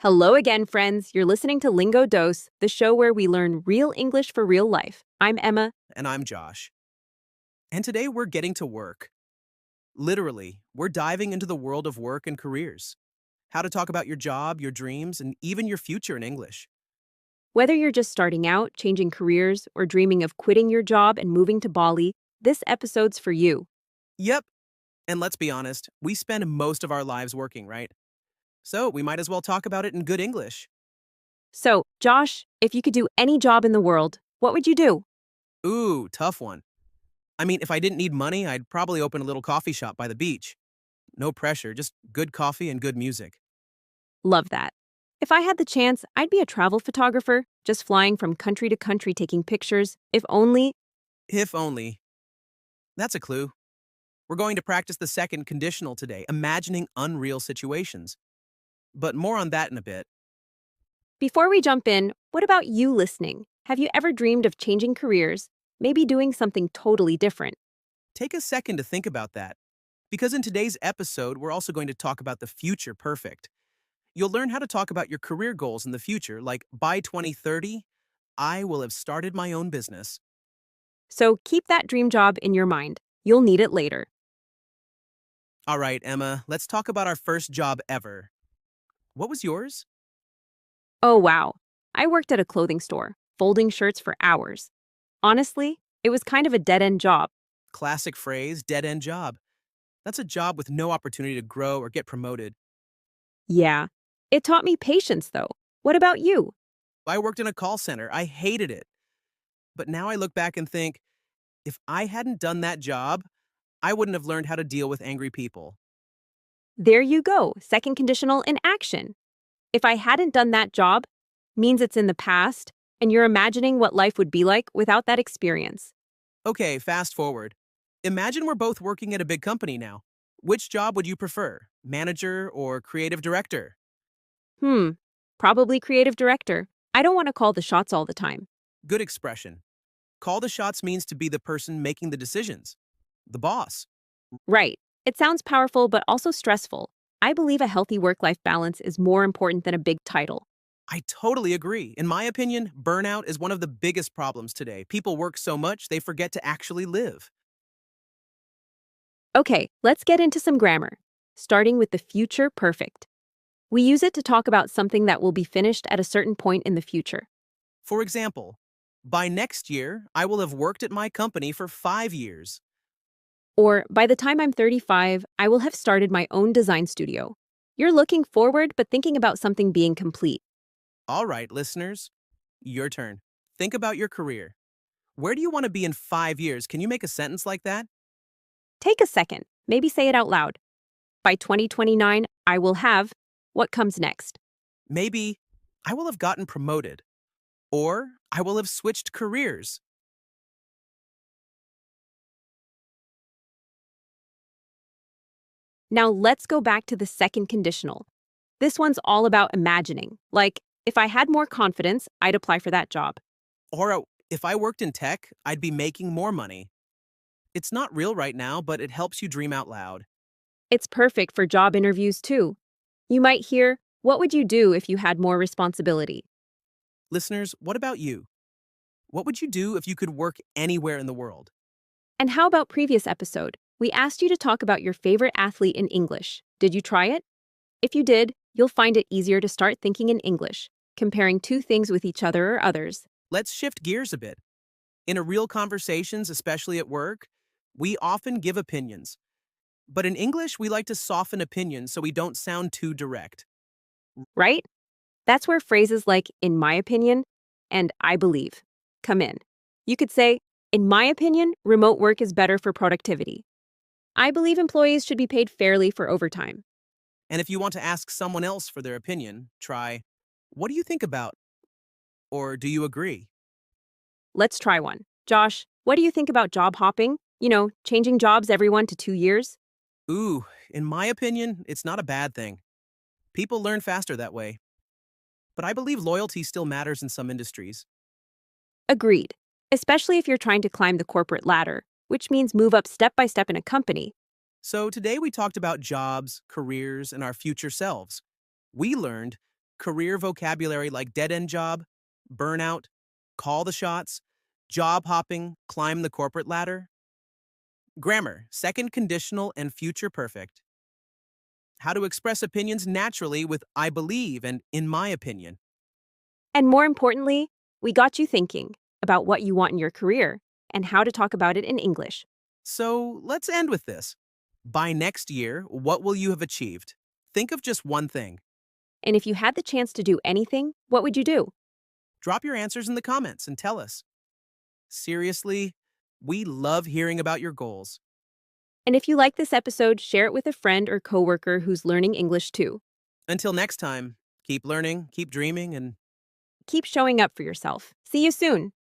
Hello again, friends. You're listening to Lingo Dose, the show where we learn real English for real life. I'm Emma. And I'm Josh. And today we're getting to work. Literally, we're diving into the world of work and careers. How to talk about your job, your dreams, and even your future in English. Whether you're just starting out, changing careers, or dreaming of quitting your job and moving to Bali, this episode's for you. Yep, and let's be honest, we spend most of our lives working, right? So we might as well talk about it in good English. So, Josh, if you could do any job in the world, what would you do? Ooh, tough one. I mean, if I didn't need money, I'd probably open a little coffee shop by the beach. No pressure, just good coffee and good music. Love that. If I had the chance, I'd be a travel photographer, just flying from country to country taking pictures, if only. If only. That's a clue. We're going to practice the second conditional today, imagining unreal situations. But more on that in a bit. Before we jump in, what about you listening? Have you ever dreamed of changing careers, maybe doing something totally different? Take a second to think about that, because in today's episode, we're also going to talk about the future perfect. You'll learn how to talk about your career goals in the future, like by 2030, I will have started my own business. So keep that dream job in your mind. You'll need it later. All right, Emma, let's talk about our first job ever. What was yours? Oh, wow. I worked at a clothing store, folding shirts for hours. Honestly, it was kind of a dead end job. Classic phrase, dead end job. That's a job with no opportunity to grow or get promoted. Yeah. It taught me patience, though. What about you? I worked in a call center. I hated it. But now I look back and think, if I hadn't done that job, I wouldn't have learned how to deal with angry people. There you go, second conditional in action. If I hadn't done that job, means it's in the past, and you're imagining what life would be like without that experience. Okay, fast forward. Imagine we're both working at a big company now. Which job would you prefer, manager or creative director? Hmm, probably creative director. I don't want to call the shots all the time. Good expression. Call the shots means to be the person making the decisions, the boss. Right. It sounds powerful, but also stressful. I believe a healthy work life balance is more important than a big title. I totally agree. In my opinion, burnout is one of the biggest problems today. People work so much they forget to actually live. Okay, let's get into some grammar, starting with the future perfect. We use it to talk about something that will be finished at a certain point in the future. For example, by next year, I will have worked at my company for 5 years. Or, by the time I'm 35, I will have started my own design studio. You're looking forward but thinking about something being complete. All right, listeners, your turn. Think about your career. Where do you want to be in 5 years? Can you make a sentence like that? Take a second, maybe say it out loud. By 2029, I will have. What comes next? Maybe, I will have gotten promoted. Or, I will have switched careers. Now let's go back to the second conditional. This one's all about imagining. Like, if I had more confidence, I'd apply for that job. Or, if I worked in tech, I'd be making more money. It's not real right now, but it helps you dream out loud. It's perfect for job interviews too. You might hear, what would you do if you had more responsibility? Listeners, what about you? What would you do if you could work anywhere in the world? And how about previous episode? We asked you to talk about your favorite athlete in English. Did you try it? If you did, you'll find it easier to start thinking in English, comparing two things with each other or others. Let's shift gears a bit. In a real conversations, especially at work, we often give opinions. But in English, we like to soften opinions so we don't sound too direct. Right? That's where phrases like, in my opinion, and I believe come in. You could say, in my opinion, remote work is better for productivity. I believe employees should be paid fairly for overtime. And if you want to ask someone else for their opinion, try, what do you think about? Or do you agree? Let's try one. Josh, what do you think about job hopping? You know, changing jobs every 1 to 2 years? Ooh, in my opinion, it's not a bad thing. People learn faster that way. But I believe loyalty still matters in some industries. Agreed. Especially if you're trying to climb the corporate ladder, which means move up step by step in a company. So today we talked about jobs, careers, and our future selves. We learned Career vocabulary like dead end job, burnout, call the shots, job hopping, climb the corporate ladder. Grammar, second conditional and future perfect. How to express opinions naturally with I believe and in my opinion. And more importantly, we got you thinking about what you want in your career and how to talk about it in English. So let's end with this. By next year, what will you have achieved? Think of just one thing. And if you had the chance to do anything, what would you do? Drop your answers in the comments and tell us. Seriously, we love hearing about your goals. And if you like this episode, share it with a friend or coworker who's learning English too. Until next time, keep learning, keep dreaming, and Keep showing up for yourself. See you soon.